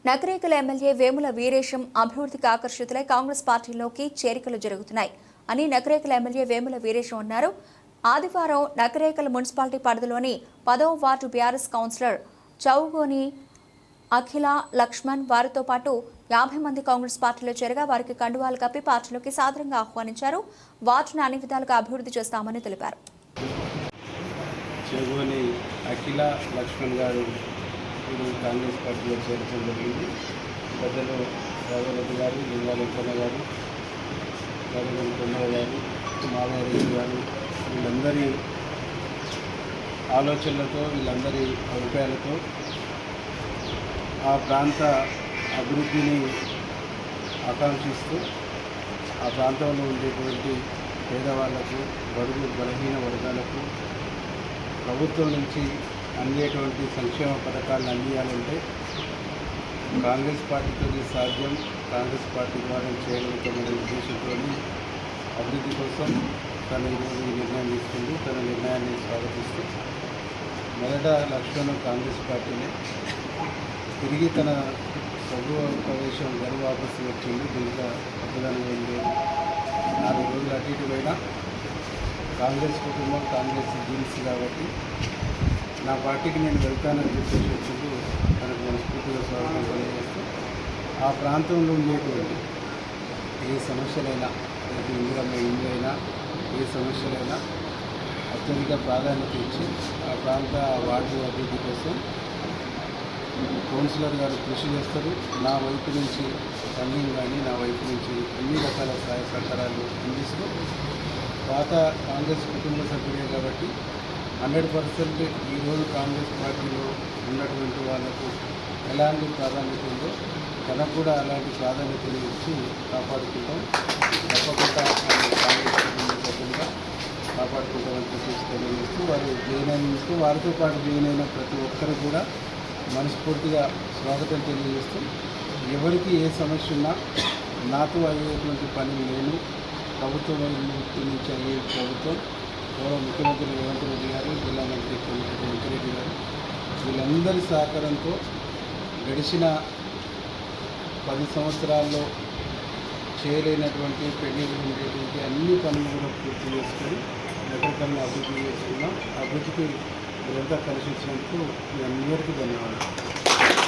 Nakrekal MLA Vemula Veeresham అభివృద్ధికి ఆకర్షితులై కాంగ్రెస్ పార్టీలోకి చేరికలు జరుగుతున్నాయి అని నకరేకల ఎమ్మెల్యే వేముల వీరేశం అన్నారు. ఆదివారం నకరేకల్ మున్సిపాలిటీ పరిధిలోని 10వ వార్డు బీఆర్ఎస్ కౌన్సిలర్ చౌగోని అఖిల లక్ష్మణ్ వారితో పాటు 50 మంది కాంగ్రెస్ పార్టీలో చేరగా వారికి కండువాలు కప్పి పార్టీలోకి సాదరంగా ఆహ్వానించారు. వార్డును అన్ని విధాలుగా అభివృద్ధి చేస్తామని తెలిపారు. చౌగోని అఖిల లక్ష్మణ్ గారు కాంగ్రెస్ పార్టీలో చేరడం జరిగింది. పెద్దలు రాఘవరెడ్డి గారు, లింగాలెంకన్న గారు, రాఘవరెడ్డి గారు, మాధవరెడ్డి గారు వీళ్ళందరి ఆలోచనలతో, వీళ్ళందరి అభిప్రాయాలతో ఆ ప్రాంత అభివృద్ధిని ఆకాంక్షిస్తూ ఆ ప్రాంతంలో ఉండేటువంటి పేదవాళ్లకు, బడుగు బలహీన వర్గాలకు ప్రభుత్వం నుంచి అందేటువంటి సంక్షేమ పథకాలను అందియాలంటే కాంగ్రెస్ పార్టీతో సాధ్యం, కాంగ్రెస్ పార్టీ ద్వారా చేయగలుగుతామనే ఉద్దేశంతో అభివృద్ధి కోసం తను ఈరోజు ఈ నిర్ణయం తీసుకుంది. తన నిర్ణయాన్ని స్వాగతిస్తూ మొదట లక్ష్మణ్ కాంగ్రెస్ పార్టీనే తిరిగి తన సభ ప్రవేశం గరి వాపసు వచ్చింది. దీంట్లో అద్భుతంగా ఏం లేదు. 4 రోజులు అటు ఇటు పోయినా కాంగ్రెస్ కుటుంబం కాంగ్రెస్ జీన్స్ కాబట్టి నా పార్టీకి నేను వెళ్తానని చెప్పేసి వచ్చింది. తనకు మనస్ఫూర్తిగా స్వాగతం తెలియజేస్తూ ఆ ప్రాంతంలో ఉండేటువంటి ఏ సమస్యలైనా, ఇందిరమ్మ ఇల్లు అయినా, ఏ సమస్యలైనా అత్యధిక ప్రాధాన్యత ఇచ్చి ఆ ప్రాంత వార్డు అభివృద్ధి కోసం కౌన్సిలర్ గారు కృషి చేస్తారు. నా వైపు నుంచి ఫండింగ్ కానీ, నా వైపు నుంచి అన్ని రకాల సహాయ సహకారాలు అందిస్తూ పాత కాంగ్రెస్ కుటుంబ సభ్యులే కాబట్టి 100% ఈరోజు కాంగ్రెస్ పార్టీలో ఉన్నటువంటి వాళ్లకు ఎలాంటి ప్రాధాన్యత ఉందో తనకు కూడా అలాంటి ప్రాధాన్యతలు ఇచ్చి కాపాడుకుంటాం. తప్పకుండా కాంగ్రెస్ కుటుంబ సభ్యులుగా కాపాడుకుంటామని చెప్పేసి తెలియజేస్తూ వారు జైన్ అయినందుకు వారితో పాటు జైన్ అయిన ప్రతి ఒక్కరు కూడా మనస్ఫూర్తిగా స్వాగతం తెలియజేస్తూ ఎవరికి ఏ సమస్య ఉన్నా నాతో అయ్యేటువంటి పని నేను ప్రభుత్వం నుంచి అయ్యే ప్రభుత్వం గౌరవ ముఖ్యమంత్రి రేవంత్ రెడ్డి గారు, జిల్లా మంత్రి వెంకరెడ్డి గారు వీళ్ళందరి సహకారంతో గడిచిన 10 సంవత్సరాల్లో చేయలేనటువంటి పెండింగ్ ఉండేటువంటి అన్ని పనులు కూడా పూర్తి చేసుకొని నగరికల్ని అభివృద్ధి చేసుకున్నాం. అభివృద్ధికి మీరంతా కలిసి వచ్చినందుకు మీ అందరికీ ధన్యవాదాలు.